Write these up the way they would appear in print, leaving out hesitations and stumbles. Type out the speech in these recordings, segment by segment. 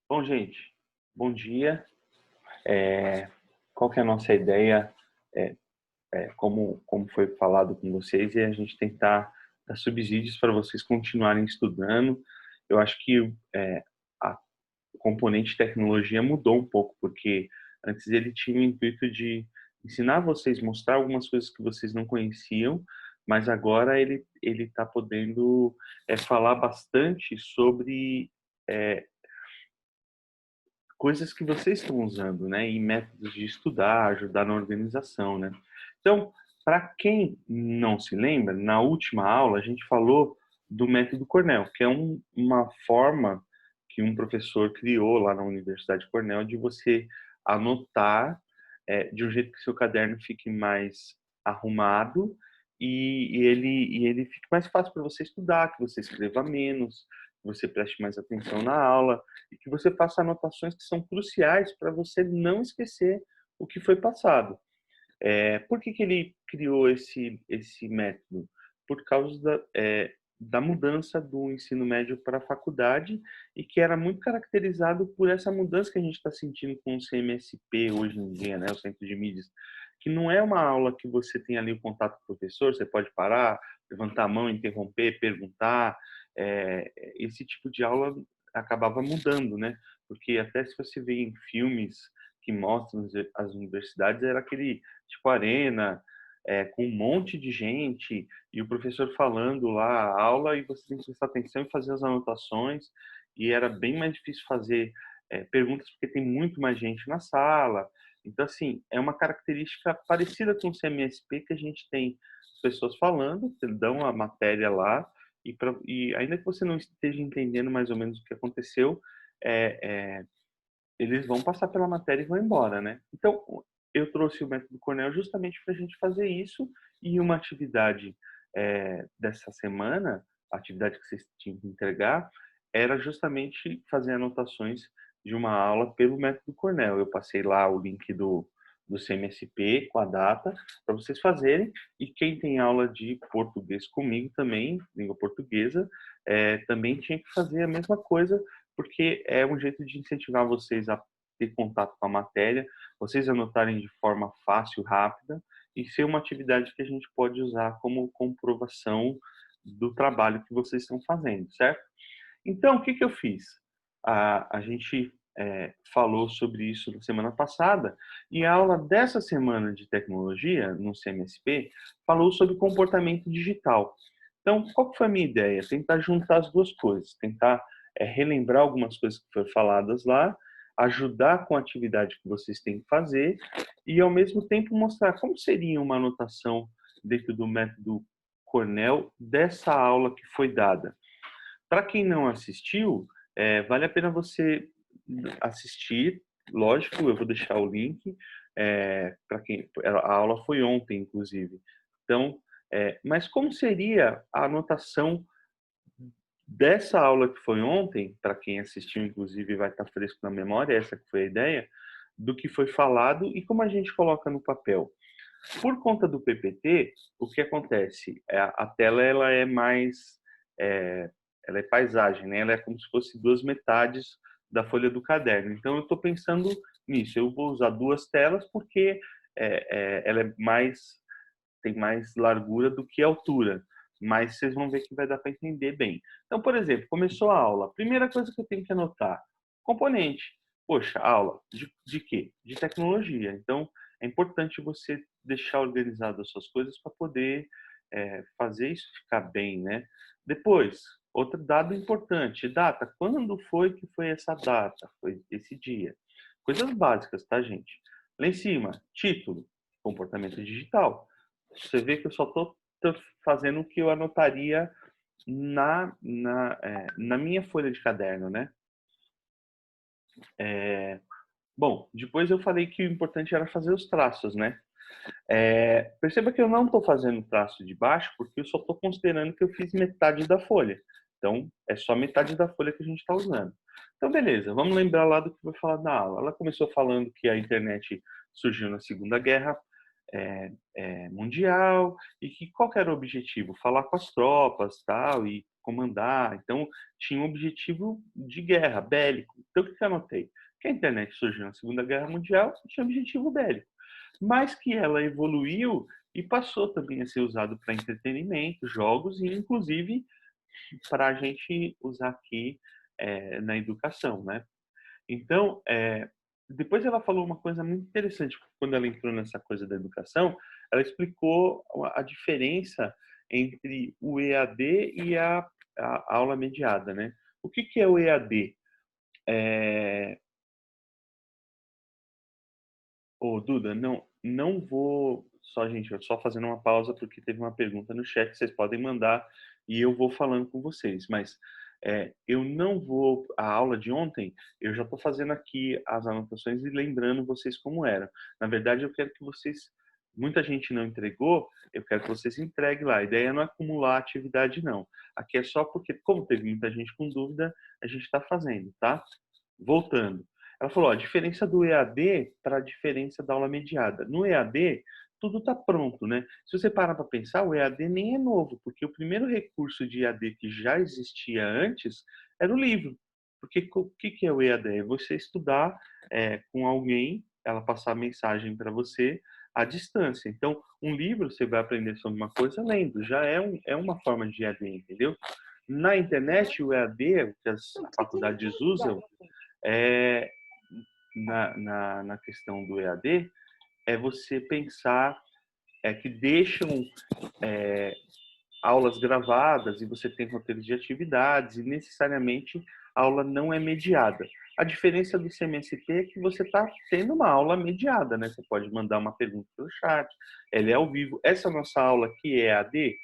Bom, gente, bom dia. Qual que é a nossa ideia? É, como foi falado com vocês, é a gente tentar dar subsídios para vocês continuarem estudando. Eu acho que a o componente tecnologia mudou um pouco, porque antes ele tinha o intuito de ensinar vocês, mostrar algumas coisas que vocês não conheciam, mas agora ele está podendo falar bastante sobre é, coisas que vocês estão usando, né, e métodos de estudar, ajudar na organização, né. Então, para quem não se lembra, na última aula a gente falou do método Cornell, que é uma forma que um professor criou lá na Universidade Cornell de você anotar de um jeito que seu caderno fique mais arrumado e ele fique mais fácil para você estudar, que você escreva menos, que você preste mais atenção na aula e que você faça anotações que são cruciais para você não esquecer o que foi passado. Por que ele criou esse método? Por causa da mudança do ensino médio para a faculdade e que era muito caracterizado por essa mudança que a gente está sentindo com o CMSP hoje em dia, né, o Centro de Mídias, que não é uma aula que você tem ali o contato com o professor, você pode parar, levantar a mão, interromper, perguntar. Esse tipo de aula acabava mudando, né? Porque até se você vê em filmes que mostram as universidades, era aquele tipo arena, com um monte de gente, e o professor falando lá a aula, e você tem que prestar atenção e fazer as anotações, e era bem mais difícil fazer perguntas, porque tem muito mais gente na sala. Então, assim, é uma característica parecida com o CMSP, que a gente tem pessoas falando, que dão a matéria lá, e ainda que você não esteja entendendo mais ou menos o que aconteceu, é, é, eles vão passar pela matéria e vão embora, né? Então, eu trouxe o método Cornell justamente para a gente fazer isso, e uma atividade dessa semana, a atividade que vocês tinham que entregar, era justamente fazer anotações de uma aula pelo método Cornell. Eu passei lá o link do CMSP com a data para vocês fazerem, e quem tem aula de português comigo também, língua portuguesa, também tinha que fazer a mesma coisa, porque é um jeito de incentivar vocês a ter contato com a matéria, vocês anotarem de forma fácil, rápida, e ser uma atividade que a gente pode usar como comprovação do trabalho que vocês estão fazendo, certo? Então, o que eu fiz? A gente falou sobre isso na semana passada, e a aula dessa semana de tecnologia, no CMSP, falou sobre comportamento digital. Então, qual que foi a minha ideia? Tentar juntar as duas coisas, tentar relembrar algumas coisas que foram faladas lá, ajudar com a atividade que vocês têm que fazer e, ao mesmo tempo, mostrar como seria uma anotação dentro do método Cornell dessa aula que foi dada. Para quem não assistiu, vale a pena você assistir. Lógico, eu vou deixar o link para quem a aula foi ontem, inclusive. Então, mas como seria a anotação dessa aula que foi ontem, para quem assistiu, inclusive, vai estar fresco na memória, essa que foi a ideia, do que foi falado e como a gente coloca no papel. Por conta do PPT, o que acontece? A tela ela é mais, é, ela é paisagem, né? Ela é como se fosse duas metades da folha do caderno. Então eu estou pensando nisso. Eu vou usar duas telas porque ela é mais, tem mais largura do que altura. Mas vocês vão ver que vai dar para entender bem. Então, por exemplo, começou a aula. Primeira coisa que eu tenho que anotar: componente. Poxa, aula de quê? De tecnologia. Então, é importante você deixar organizado as suas coisas para poder fazer isso ficar bem, né? Depois, outro dado importante, data. Quando foi que foi essa data? Foi esse dia. Coisas básicas, tá, gente? Lá em cima, título, comportamento digital. Você vê que eu só estou fazendo o que eu anotaria na minha folha de caderno, né? Bom, depois eu falei que o importante era fazer os traços, né? Perceba que eu não estou fazendo traço de baixo porque eu só estou considerando que eu fiz metade da folha. Então, é só metade da folha que a gente está usando. Então, beleza, vamos lembrar lá do que foi falado na aula. Ela começou falando que a internet surgiu na Segunda Guerra Mundial e que qual que era o objetivo? Falar com as tropas, tal, e comandar. Então, tinha um objetivo de guerra, bélico. Então, o que eu anotei? Que a internet surgiu na Segunda Guerra Mundial e tinha objetivo bélico. Mas que ela evoluiu e passou também a ser usado para entretenimento, jogos e, inclusive, para a gente usar aqui na educação, né? Então, depois ela falou uma coisa muito interessante, quando ela entrou nessa coisa da educação, ela explicou a diferença entre o EAD e a aula mediada, né? O que é o EAD? Ô, Duda, não vou só, gente, eu só fazendo uma pausa porque teve uma pergunta no chat, vocês podem mandar e eu vou falando com vocês, mas eu não vou, a aula de ontem, eu já estou fazendo aqui as anotações e lembrando vocês como era. Na verdade, eu quero que vocês, muita gente não entregou, eu quero que vocês entreguem lá. A ideia não é acumular atividade, não. Aqui é só porque, como teve muita gente com dúvida, a gente está fazendo, tá? Voltando. Ela falou, ó, a diferença do EAD para a diferença da aula mediada. No EAD, tudo está pronto, né? Se você parar para pensar, o EAD nem é novo, porque o primeiro recurso de EAD que já existia antes era o livro. Porque o que é o EAD? É você estudar com alguém, ela passar a mensagem para você à distância. Então, um livro, você vai aprender sobre uma coisa lendo, já é uma forma de EAD, entendeu? Na internet, o EAD, que as faculdades usam, é, na questão do EAD, é você pensar que deixam aulas gravadas e você tem roteiros de atividades e necessariamente a aula não é mediada. A diferença do CMSP é que você está tendo uma aula mediada, né? Você pode mandar uma pergunta pelo chat, ela é ao vivo. Essa nossa aula aqui é EAD,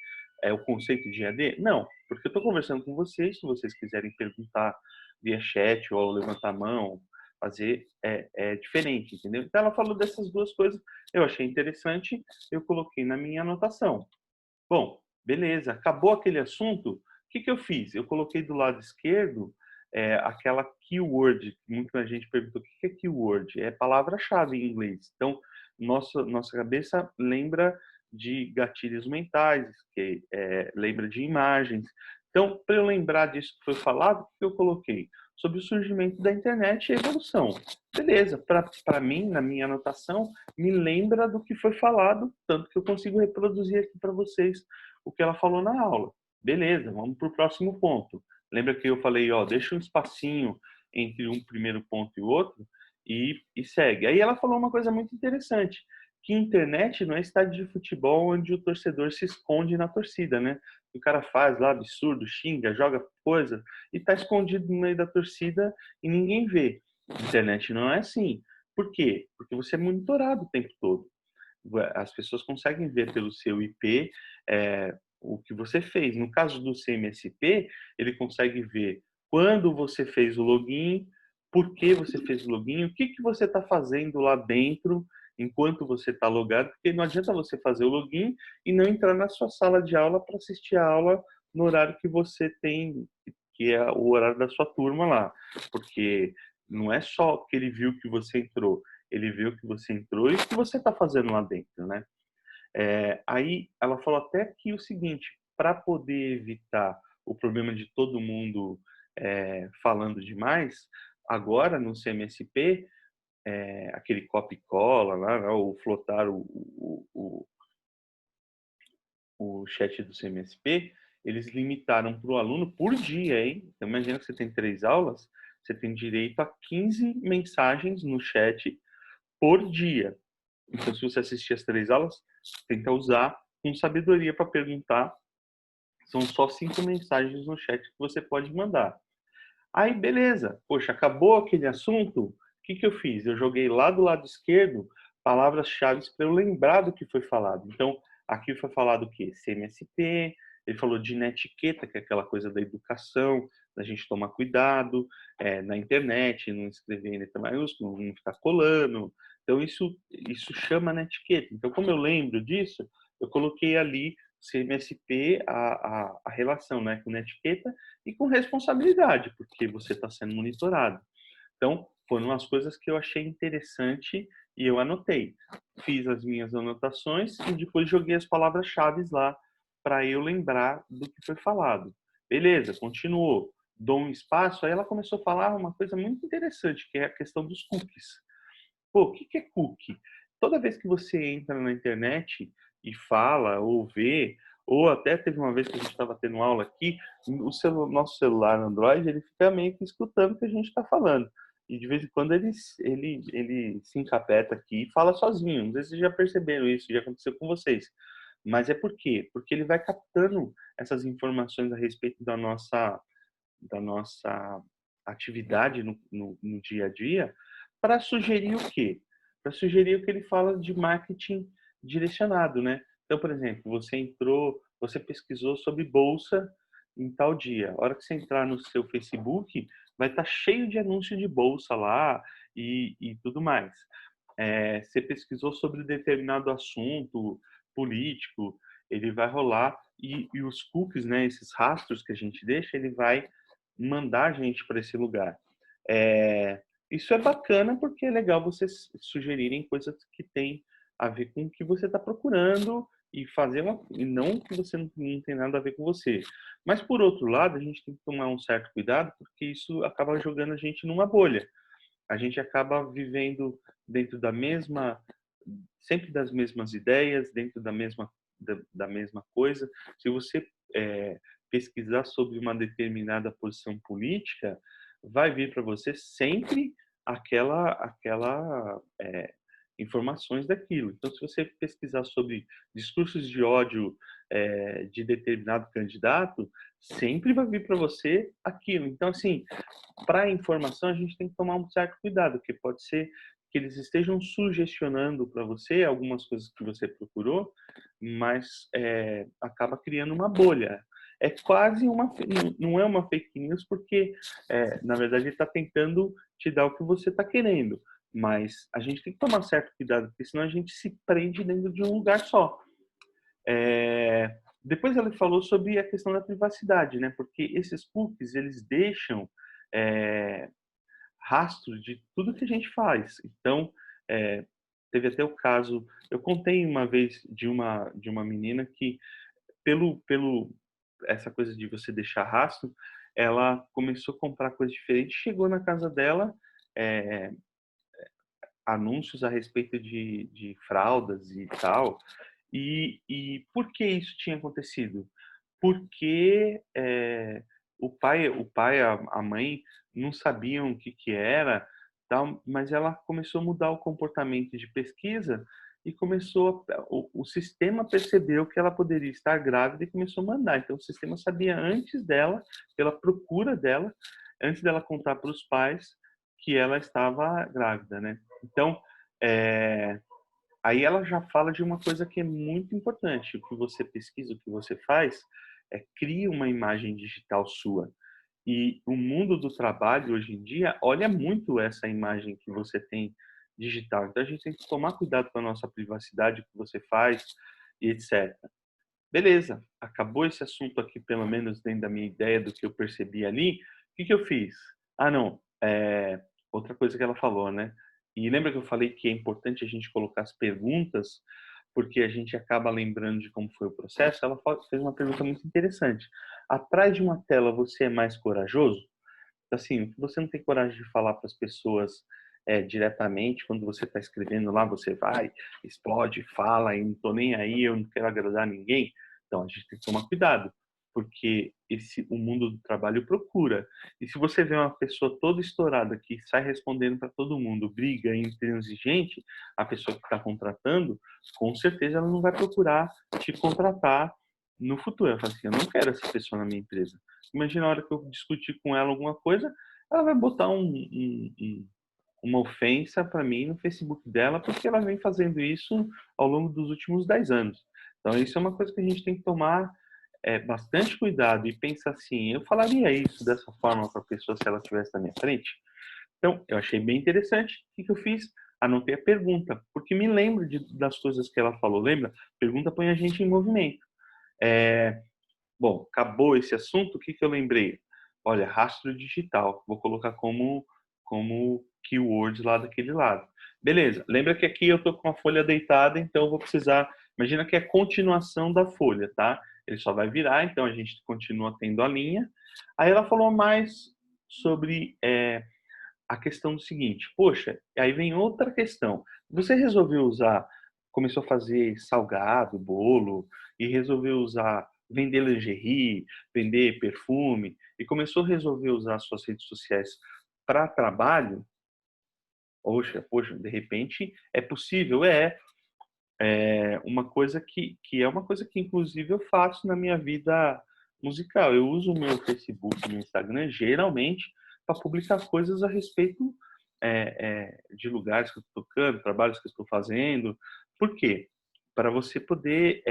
é o conceito de EAD? Não, porque eu estou conversando com vocês, se vocês quiserem perguntar via chat ou levantar a mão, fazer é diferente, entendeu? Então ela falou dessas duas coisas, eu achei interessante, eu coloquei na minha anotação. Bom, beleza, acabou aquele assunto, o que eu fiz? Eu coloquei do lado esquerdo aquela keyword, muita gente perguntou o que é keyword? É palavra-chave em inglês. Então, nossa cabeça lembra de gatilhos mentais, que lembra de imagens. Então, para eu lembrar disso que foi falado, o que eu coloquei? Sobre o surgimento da internet e a evolução. Beleza, para mim, na minha anotação, me lembra do que foi falado, tanto que eu consigo reproduzir aqui para vocês o que ela falou na aula. Beleza, vamos para o próximo ponto. Lembra que eu falei, ó, deixa um espacinho entre um primeiro ponto e o outro e segue. Aí ela falou uma coisa muito interessante, que internet não é estádio de futebol onde o torcedor se esconde na torcida, né? O cara faz lá absurdo, xinga, joga coisa e tá escondido no meio da torcida e ninguém vê. Internet não é assim. Por quê? Porque você é monitorado o tempo todo. As pessoas conseguem ver pelo seu IP o que você fez. No caso do CMSP, ele consegue ver quando você fez o login, por que você fez o login, o que você está fazendo lá dentro enquanto você está logado, porque não adianta você fazer o login e não entrar na sua sala de aula para assistir a aula no horário que você tem, que é o horário da sua turma lá, porque não é só que ele viu que você entrou, ele viu que você entrou e o que você está fazendo lá dentro, né? Aí ela falou até que o seguinte, para poder evitar o problema de todo mundo falando demais, agora no CMSP, aquele copy e cola lá, né, ou flotar o chat do CMSP, eles limitaram para o aluno por dia, hein? Então, imagina que você tem 3 aulas, você tem direito a 15 mensagens no chat por dia. Então, se você assistir as 3 aulas, tenta usar com sabedoria para perguntar. São só 5 mensagens no chat que você pode mandar. Aí, beleza. Poxa, acabou aquele assunto? O que eu fiz? Eu joguei lá do lado esquerdo palavras-chave para eu lembrar do que foi falado. Então, aqui foi falado o quê? CMSP, ele falou de netiqueta, que é aquela coisa da educação, da gente tomar cuidado na internet, não escrever em letra maiúscula, não ficar colando. Então, isso chama netiqueta. Então, como eu lembro disso, eu coloquei ali CMSP, a relação com netiqueta e com responsabilidade, porque você está sendo monitorado. Então, foram as coisas que eu achei interessante e eu anotei. Fiz as minhas anotações e depois joguei as palavras-chave lá para eu lembrar do que foi falado. Beleza, continuou. Dou um espaço, aí ela começou a falar uma coisa muito interessante, que é a questão dos cookies. Pô, o que que é cookie? Toda vez que você entra na internet e fala ou vê, ou até teve uma vez que a gente estava tendo aula aqui, nosso celular Android, ele fica meio que escutando o que a gente está falando. E de vez em quando ele se encapeta aqui e fala sozinho. Não sei se vocês já perceberam isso, já aconteceu com vocês. Mas é por quê? Porque ele vai captando essas informações a respeito da nossa atividade no dia a dia, para sugerir o quê? Para sugerir o que ele fala de marketing direcionado, né? Então, por exemplo, você entrou, você pesquisou sobre bolsa em tal dia. A hora que você entrar no seu Facebook, vai estar cheio de anúncio de bolsa lá e tudo mais. Você pesquisou sobre determinado assunto político, ele vai rolar e os cookies, né, esses rastros que a gente deixa, ele vai mandar a gente para esse lugar. É, isso é bacana porque é legal vocês sugerirem coisas que têm a ver com o que você está procurando e fazer e não que você não tem nada a ver com você. Mas por outro lado, a gente tem que tomar um certo cuidado porque isso acaba jogando a gente numa bolha. A gente acaba vivendo dentro da mesma, sempre das mesmas ideias, dentro da mesma coisa. Se você pesquisar sobre uma determinada posição política, vai vir para você sempre aquela informações daquilo. Então, se você pesquisar sobre discursos de ódio de determinado candidato, sempre vai vir para você aquilo. Então, assim, para a informação, a gente tem que tomar um certo cuidado, porque pode ser que eles estejam sugestionando para você algumas coisas que você procurou, mas acaba criando uma bolha. É quase não é uma fake news, porque, na verdade, ele está tentando te dar o que você está querendo. Mas a gente tem que tomar certo cuidado, porque senão a gente se prende dentro de um lugar só. Depois ela falou sobre a questão da privacidade, né? Porque esses cookies, eles deixam é, rastros de tudo que a gente faz. Então, teve até o caso, eu contei uma vez de uma menina que, pelo essa coisa de você deixar rastro, ela começou a comprar coisas diferentes, chegou na casa dela, é, anúncios a respeito de fraldas e tal. E por que isso tinha acontecido? Porque o pai, a mãe não sabiam o que que era, tal, mas ela começou a mudar o comportamento de pesquisa e o sistema percebeu que ela poderia estar grávida e começou a mandar. Então o sistema sabia antes dela, pela procura dela, antes dela contar para os pais que ela estava grávida, né? Então, é, aí ela já fala de uma coisa que é muito importante. O que você pesquisa, o que você faz, cria uma imagem digital sua. E o mundo do trabalho hoje em dia olha muito essa imagem que você tem digital. Então a gente tem que tomar cuidado com a nossa privacidade, o que você faz e etc. Beleza, acabou esse assunto aqui, pelo menos dentro da minha ideia do que eu percebi ali. O que que eu fiz? Ah, não. Outra coisa que ela falou, né? E lembra que eu falei que é importante a gente colocar as perguntas, porque a gente acaba lembrando de como foi o processo? Ela fez uma pergunta muito interessante. Atrás de uma tela, você é mais corajoso? Assim, você não tem coragem de falar para as pessoas diretamente, quando você está escrevendo lá, você vai, explode, fala, e não estou nem aí, eu não quero agradar ninguém. Então, a gente tem que tomar cuidado, porque o mundo do trabalho procura. E se você vê uma pessoa toda estourada que sai respondendo para todo mundo, briga, intransigente, a pessoa que está contratando, com certeza ela não vai procurar te contratar no futuro. Ela fala assim, eu não quero essa pessoa na minha empresa. Imagina a hora que eu discutir com ela alguma coisa, ela vai botar uma ofensa para mim no Facebook dela, porque ela vem fazendo isso ao longo dos últimos 10 anos. Então, isso é uma coisa que a gente tem que tomar bastante cuidado e pensar assim, eu falaria isso dessa forma para a pessoa se ela estivesse na minha frente? Então, eu achei bem interessante. O que que eu fiz? Anotei a pergunta, porque me lembro das coisas que ela falou. Lembra? Pergunta põe a gente em movimento. Bom, acabou esse assunto, o que que eu lembrei? Olha, rastro digital. Vou colocar como keyword lá daquele lado. Beleza. Lembra que aqui eu estou com a folha deitada, então eu vou precisar... Imagina que é a continuação da folha, tá? ele só vai virar, então a gente continua tendo a linha. Aí ela falou mais sobre a questão do seguinte, poxa, aí vem outra questão. Você resolveu usar, começou a fazer salgado, bolo, e resolveu usar, vender lingerie, vender perfume, e começou a resolver usar suas redes sociais para trabalho, poxa, de repente é possível, é uma coisa que é uma coisa que inclusive eu faço na minha vida musical. Eu uso o meu Facebook e meu Instagram geralmente para publicar coisas a respeito de lugares que eu estou tocando, trabalhos que eu estou fazendo. Por quê? Para você poder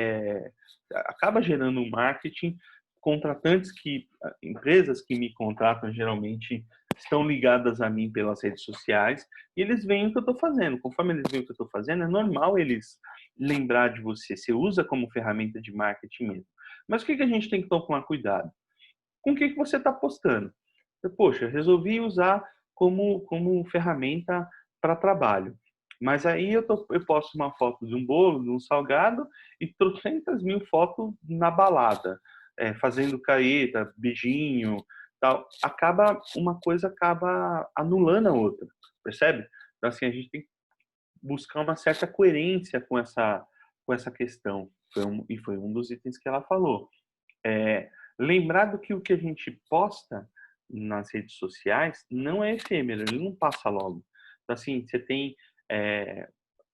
acaba gerando um marketing, contratantes que empresas que me contratam geralmente estão ligadas a mim pelas redes sociais e eles veem o que eu estou fazendo. Conforme eles veem o que eu estou fazendo, é normal eles lembrar de você. Você usa como ferramenta de marketing mesmo. Mas o que a gente tem que tomar cuidado? Com o que você está postando? Poxa, resolvi usar como ferramenta para trabalho. Mas aí eu posto uma foto de um bolo, de um salgado e 300.000 fotos na balada, fazendo caeta, beijinho, tal. Uma coisa acaba anulando a outra, percebe? Então assim, a gente tem que buscar uma certa coerência com essa questão. Foi um dos itens que ela falou. É, lembrar do que o que a gente posta nas redes sociais não é efêmero, ele não passa logo. Então, assim, você tem é,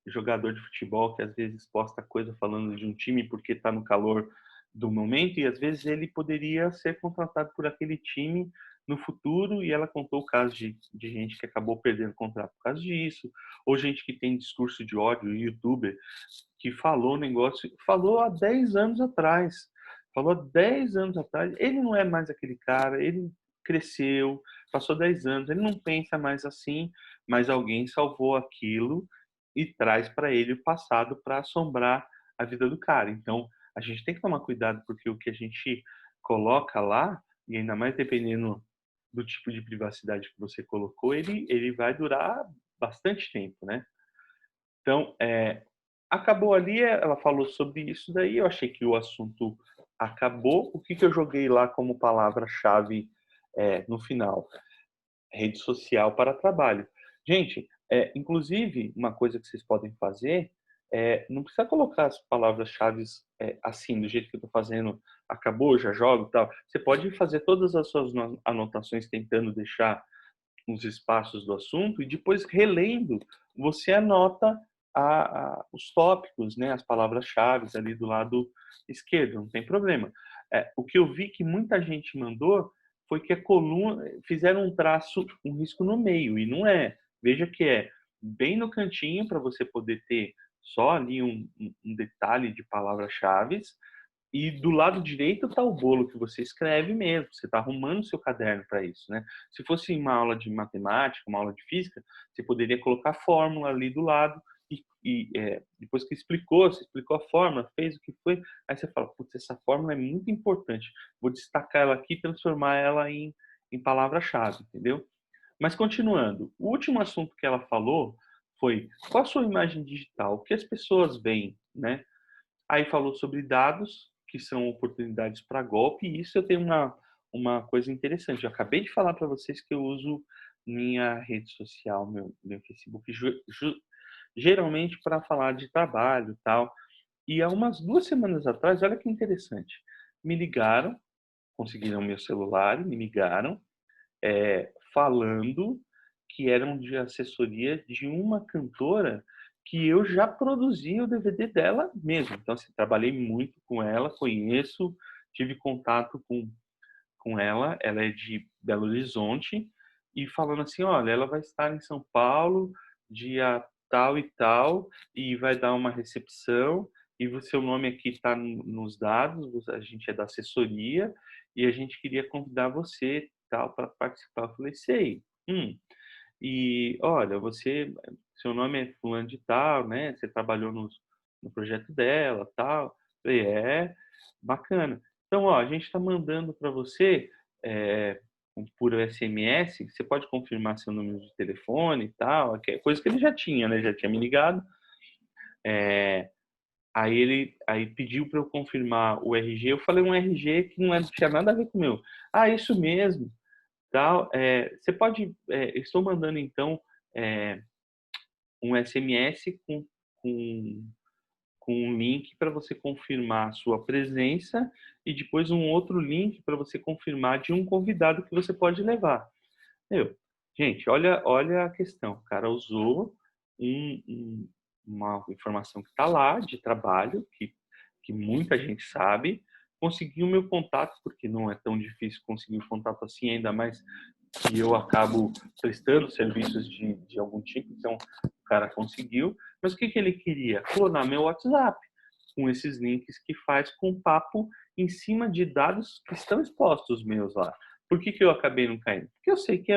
jogador de futebol que às vezes posta coisa falando de um time porque está no calor do momento e às vezes ele poderia ser contratado por aquele time no futuro e ela contou o caso de gente que acabou perdendo contrato por causa disso, ou gente que tem discurso de ódio, youtuber, que falou negócio, falou há 10 anos atrás, falou há 10 anos atrás, ele não é mais aquele cara, ele cresceu, passou 10 anos, ele não pensa mais assim, mas alguém salvou aquilo e traz para ele o passado para assombrar a vida do cara. Então, a gente tem que tomar cuidado porque o que a gente coloca lá, e ainda mais dependendo do tipo de privacidade que você colocou, ele vai durar bastante tempo, né? Então, acabou ali, ela falou sobre isso daí, eu achei que o assunto acabou. O que eu joguei lá como palavra-chave no final? Rede social para trabalho. Gente, inclusive, uma coisa que vocês podem fazer não precisa colocar as palavras-chave assim, do jeito que eu estou fazendo, acabou, já jogo e tal. Você pode fazer todas as suas anotações tentando deixar os espaços do assunto e depois relendo, você anota os tópicos, né, as palavras-chave ali do lado esquerdo, não tem problema. O que eu vi que muita gente mandou foi que a coluna fizeram um traço, um risco no meio e não é. Veja que é bem no cantinho para você poder ter só ali um detalhe de palavras-chave e do lado direito está o bolo que você escreve mesmo. Você está arrumando o seu caderno para isso, né? Se fosse uma aula de matemática, uma aula de física, você poderia colocar a fórmula ali do lado depois que você explicou a fórmula, fez o que foi, aí você fala, putz, essa fórmula é muito importante. Vou destacar ela aqui e transformar ela em palavra-chave, entendeu? Mas continuando, o último assunto que ela falou foi qual a sua imagem digital? O que as pessoas veem, né? Aí falou sobre dados, que são oportunidades para golpe, e isso eu tenho uma coisa interessante. Eu acabei de falar para vocês que eu uso minha rede social, meu Facebook, geralmente para falar de trabalho e tal. E há umas 2 semanas atrás, olha que interessante, me ligaram, conseguiram meu celular, me ligaram, falando que eram de assessoria de uma cantora que eu já produzi o DVD dela mesmo. Então, assim, trabalhei muito com ela, conheço, tive contato com ela é de Belo Horizonte, e falando assim, olha, ela vai estar em São Paulo dia tal e tal, e vai dar uma recepção, e o seu nome aqui está nos dados, a gente é da assessoria, e a gente queria convidar você tal para participar. Eu falei, sei. E olha, seu nome é fulano de tal, né? Você trabalhou no projeto dela, tal. Falei, bacana. Então, ó, a gente está mandando para você por SMS. Você pode confirmar seu número de telefone e tal, que é coisa que ele já tinha, né? Já tinha me ligado. Aí pediu para eu confirmar o RG. Eu falei um RG que não tinha nada a ver com o meu. Ah, isso mesmo. Tal. Você pode. Estou mandando então é, um SMS com, com um link para você confirmar a sua presença e depois um outro link para você confirmar de um convidado que você pode levar. Meu, gente, olha a questão. O cara usou uma informação que está lá de trabalho, que muita gente sabe, conseguiu o meu contato, porque não é tão difícil conseguir um contato assim, ainda mais que eu acabo prestando serviços de algum tipo, então o cara conseguiu. Mas o que ele queria? Clonar meu WhatsApp com esses links que faz com papo em cima de dados que estão expostos meus lá. Por que eu acabei não caindo? Porque eu sei que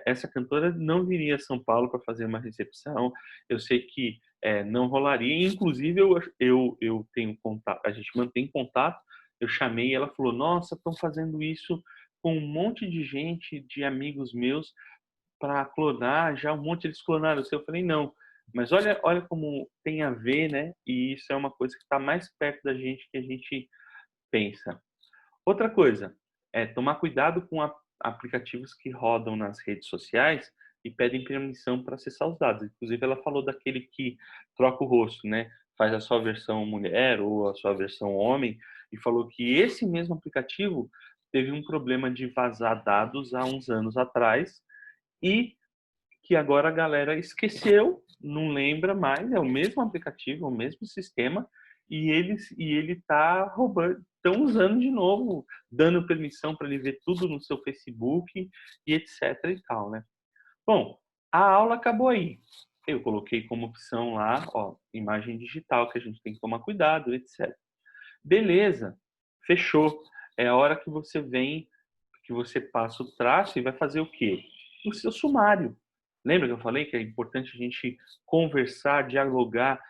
essa cantora não viria a São Paulo para fazer uma recepção, eu sei que não rolaria, inclusive eu tenho contato, a gente mantém contato, eu chamei e ela falou, nossa, estão fazendo isso com um monte de gente, de amigos meus, para clonar, já um monte eles clonaram o seu. Eu falei, não. Mas olha como tem a ver, né? E isso é uma coisa que está mais perto da gente que a gente pensa. Outra coisa é tomar cuidado com aplicativos que rodam nas redes sociais e pedem permissão para acessar os dados. Inclusive, ela falou daquele que troca o rosto, né? Faz a sua versão mulher ou a sua versão homem e falou que esse mesmo aplicativo teve um problema de vazar dados há uns anos atrás e que agora a galera esqueceu, não lembra mais, é o mesmo aplicativo, é o mesmo sistema, ele está roubando, estão usando de novo, dando permissão para ele ver tudo no seu Facebook e etc e tal, né? Bom, a aula acabou aí. Eu coloquei como opção lá, ó, imagem digital, que a gente tem que tomar cuidado, etc. Beleza, fechou. É a hora que você vem, que você passa o traço e vai fazer o quê? O seu sumário. Lembra que eu falei que é importante a gente conversar, dialogar,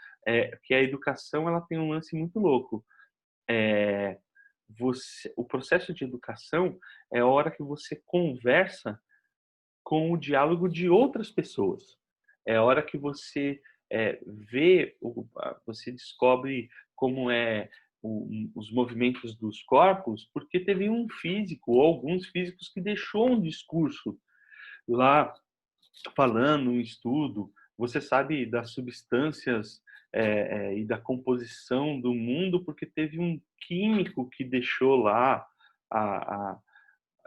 que a educação ela tem um lance muito louco. O processo de educação é a hora que você conversa com o diálogo de outras pessoas. É a hora que você vê, você descobre como os movimentos dos corpos, porque teve um físico ou alguns físicos que deixou um discurso lá falando, um estudo. Você sabe das substâncias e da composição do mundo porque teve um químico que deixou lá a,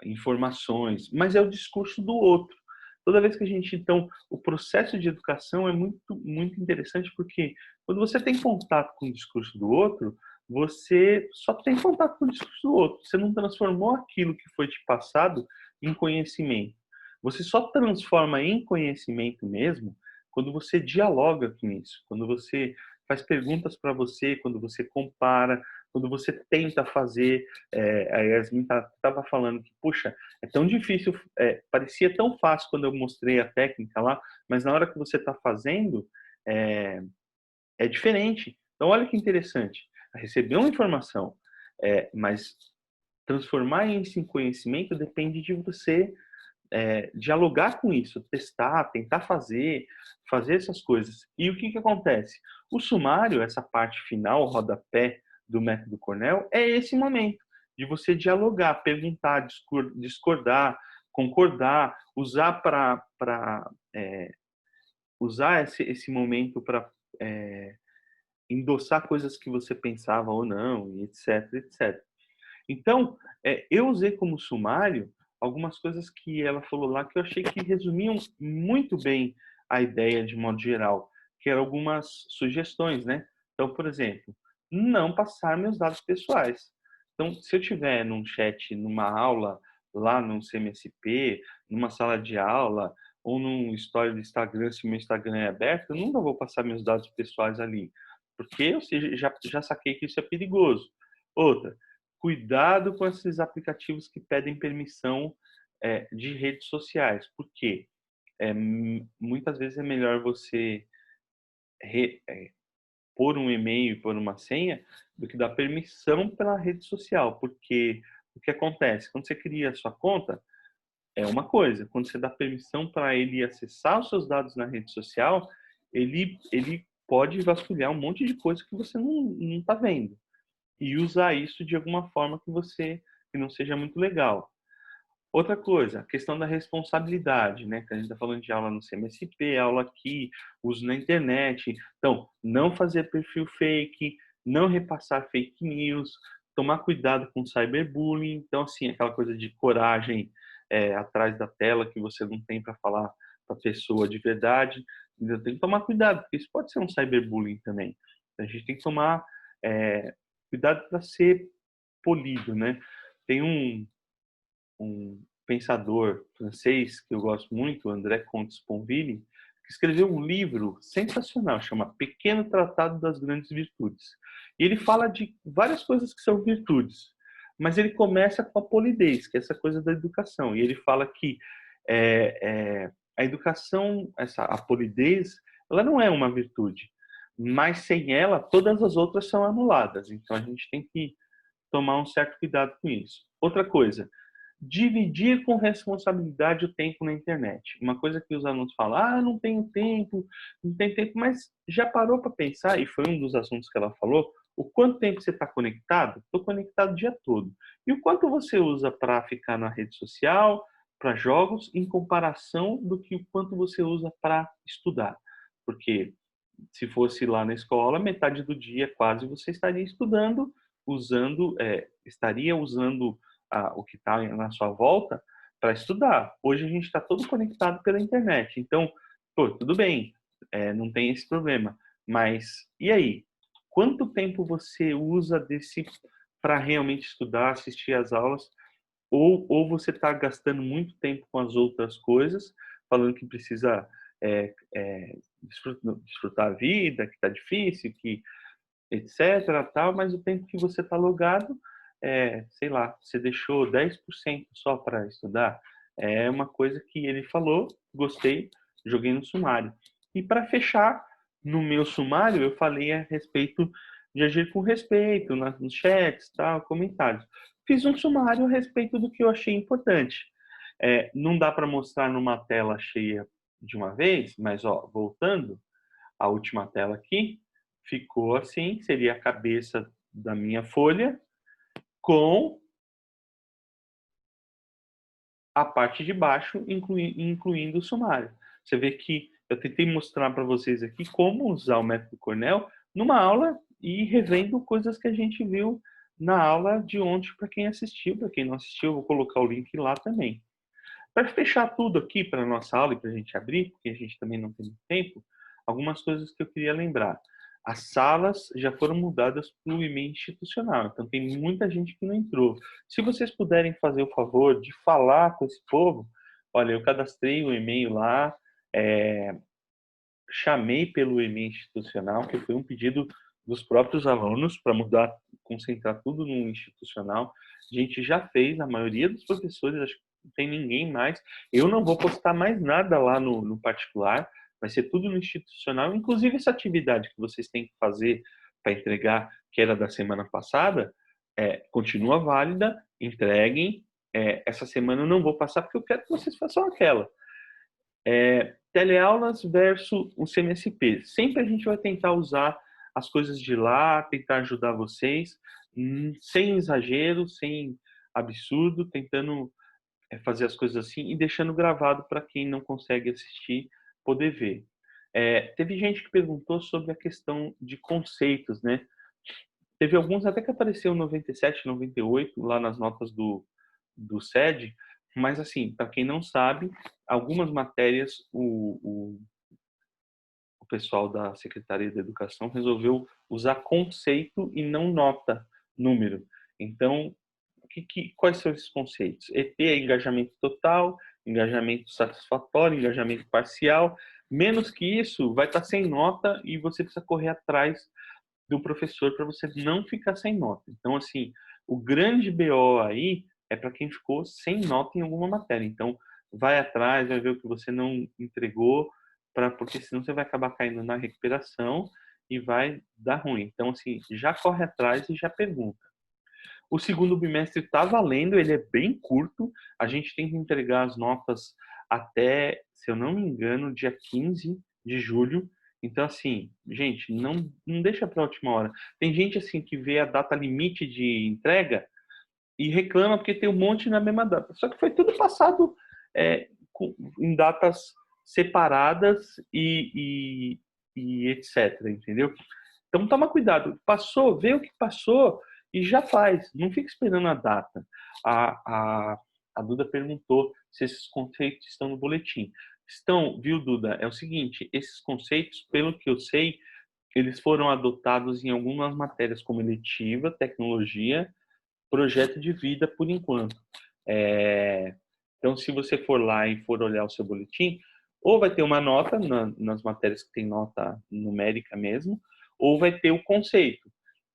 informações, mas é o discurso do outro. Toda vez que a gente, então, o processo de educação é muito, muito interessante porque quando você tem contato com o discurso do outro, você só tem contato com o discurso do outro. Você não transformou aquilo que foi te passado em conhecimento. Você só transforma em conhecimento mesmo quando você dialoga com isso, quando você faz perguntas para você, quando você compara, quando você tenta fazer. A Yasmin estava falando que, puxa, é tão difícil, parecia tão fácil quando eu mostrei a técnica lá, mas na hora que você está fazendo, é, é diferente. Então, olha que interessante. Receber uma informação, mas transformar isso em conhecimento depende de você dialogar com isso, testar, tentar fazer essas coisas. E o que acontece? O sumário, essa parte final, o rodapé do método Cornell, é esse momento de você dialogar, perguntar, discordar, concordar, usar usar esse momento para endossar coisas que você pensava ou não, e etc, etc. Então, eu usei como sumário algumas coisas que ela falou lá que eu achei que resumiam muito bem a ideia de modo geral, que eram algumas sugestões, né? Então, por exemplo, não passar meus dados pessoais. Então, se eu tiver num chat, numa aula, lá no CMSP, numa sala de aula, ou num story do Instagram, se o meu Instagram é aberto, eu nunca vou passar meus dados pessoais ali, porque eu já saquei que isso é perigoso. Outra, cuidado com esses aplicativos que pedem permissão de redes sociais, porque muitas vezes é melhor você pôr um e-mail, pôr uma senha, do que dar permissão pela rede social, porque o que acontece? Quando você cria a sua conta, é uma coisa, quando você dá permissão para ele acessar os seus dados na rede social, ele pode vasculhar um monte de coisa que você não está vendo e usar isso de alguma forma que não seja muito legal. Outra coisa, a questão da responsabilidade, né? Que a gente está falando de aula no CMSP, aula aqui, uso na internet. Então, não fazer perfil fake, não repassar fake news, tomar cuidado com cyberbullying. Então, assim, aquela coisa de coragem atrás da tela que você não tem para falar para a pessoa de verdade. Então, tem que tomar cuidado, porque isso pode ser um cyberbullying também. A gente tem que tomar cuidado para ser polido, né? Tem um pensador francês que eu gosto muito, André Comte-Sponville, que escreveu um livro sensacional, chama Pequeno Tratado das Grandes Virtudes. E ele fala de várias coisas que são virtudes, mas ele começa com a polidez, que é essa coisa da educação. E ele fala que a educação, a polidez, ela não é uma virtude, mas sem ela, todas as outras são anuladas. Então, a gente tem que tomar um certo cuidado com isso. Outra coisa, dividir com responsabilidade o tempo na internet. Uma coisa que os alunos falam, não tenho tempo, não tem tempo, mas já parou para pensar, e foi um dos assuntos que ela falou, o quanto tempo você está conectado? Estou conectado o dia todo. E o quanto você usa para ficar na rede social, para jogos, em comparação do que o quanto você usa para estudar. Porque se fosse lá na escola, metade do dia quase você estaria estudando, estaria usando o que está na sua volta para estudar. Hoje a gente está todo conectado pela internet. Então, tudo bem, não tem esse problema. Mas e aí? Quanto tempo você usa desse para realmente estudar, assistir às aulas? Ou você está gastando muito tempo com as outras coisas, falando que precisa desfrutar a vida, que está difícil, que etc, tal, mas o tempo que você está logado, sei lá, você deixou 10% só para estudar. É uma coisa que ele falou, gostei, joguei no sumário. E para fechar, no meu sumário, eu falei a respeito de agir com respeito nos chats, tal, comentários. Fiz um sumário a respeito do que eu achei importante. Não dá para mostrar numa tela cheia de uma vez, mas ó, voltando, a última tela aqui, ficou assim, seria a cabeça da minha folha com a parte de baixo, incluindo o sumário. Você vê que eu tentei mostrar para vocês aqui como usar o método Cornell numa aula e revendo coisas que a gente viu na aula de ontem para quem assistiu. Para quem não assistiu, eu vou colocar o link lá também. Para fechar tudo aqui para a nossa aula e para a gente abrir, porque a gente também não tem muito tempo, algumas coisas que eu queria lembrar. As salas já foram mudadas para o e-mail institucional, então tem muita gente que não entrou. Se vocês puderem fazer o favor de falar com esse povo, olha, eu cadastrei o e-mail lá, chamei pelo e-mail institucional, que foi um pedido dos próprios alunos para mudar, concentrar tudo no institucional. A gente já fez, a maioria dos professores, acho que não tem ninguém mais. Eu não vou postar mais nada lá no particular, vai ser tudo no institucional, inclusive essa atividade que vocês têm que fazer para entregar, que era da semana passada, continua válida, entreguem. Essa semana eu não vou passar porque eu quero que vocês façam aquela. Teleaulas versus o CMSP. Sempre a gente vai tentar usar as coisas de lá, tentar ajudar vocês, sem exagero, sem absurdo, tentando fazer as coisas assim e deixando gravado para quem não consegue assistir poder ver. Teve gente que perguntou sobre a questão de conceitos, né? Teve alguns até que apareceu 97, 98 lá nas notas do SED, mas assim, para quem não sabe, algumas matérias o pessoal da Secretaria da Educação resolveu usar conceito e não nota, número. Então, quais são esses conceitos? ET é engajamento total, engajamento satisfatório, engajamento parcial. Menos que isso, vai estar sem nota e você precisa correr atrás do professor para você não ficar sem nota. Então, assim, o grande BO aí é para quem ficou sem nota em alguma matéria. Então, vai atrás, vai ver o que você não entregou, porque senão você vai acabar caindo na recuperação e vai dar ruim. Então, assim, já corre atrás e já pergunta. O segundo bimestre está valendo, ele é bem curto. A gente tem que entregar as notas até, se eu não me engano, dia 15 de julho. Então, assim, gente, não deixa para a última hora. Tem gente, assim, que vê a data limite de entrega e reclama porque tem um monte na mesma data. Só que foi tudo passado em datas separadas e etc, entendeu? Então toma cuidado. Passou, vê o que passou e já faz. Não fica esperando a data. A, a, a Duda perguntou se esses conceitos estão no boletim. Estão, viu, Duda? É o seguinte, esses conceitos, pelo que eu sei, eles foram adotados em algumas matérias como eletiva, tecnologia, projeto de vida por enquanto. Então, se você for lá e for olhar o seu boletim, ou vai ter uma nota nas matérias que tem nota numérica mesmo, ou vai ter o conceito.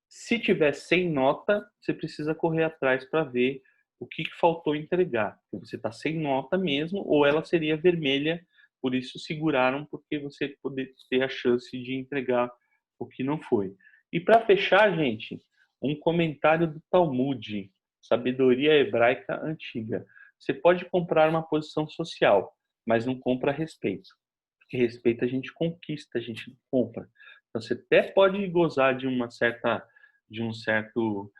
Se tiver sem nota, você precisa correr atrás para ver o que faltou entregar. Você está sem nota mesmo, ou ela seria vermelha, por isso seguraram, porque você poder ter a chance de entregar o que não foi. E para fechar, gente, um comentário do Talmud, Sabedoria Hebraica Antiga. Você pode comprar uma posição social, mas não compra respeito. Porque respeito a gente conquista, a gente não compra. Então você até pode gozar de um certo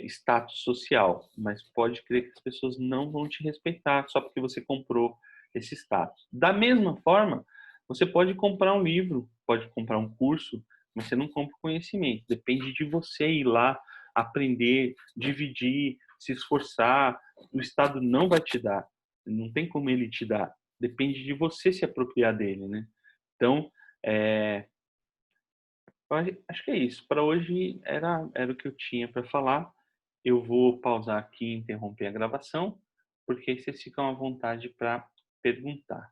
status social, mas pode crer que as pessoas não vão te respeitar só porque você comprou esse status. Da mesma forma, você pode comprar um livro, pode comprar um curso, mas você não compra conhecimento. Depende de você ir lá, aprender, dividir, se esforçar. O Estado não vai te dar, não tem como ele te dar. Depende de você se apropriar dele, né? Então, é, acho que é isso. Para hoje era o que eu tinha para falar. Eu vou pausar aqui e interromper a gravação, porque aí vocês ficam à vontade para perguntar.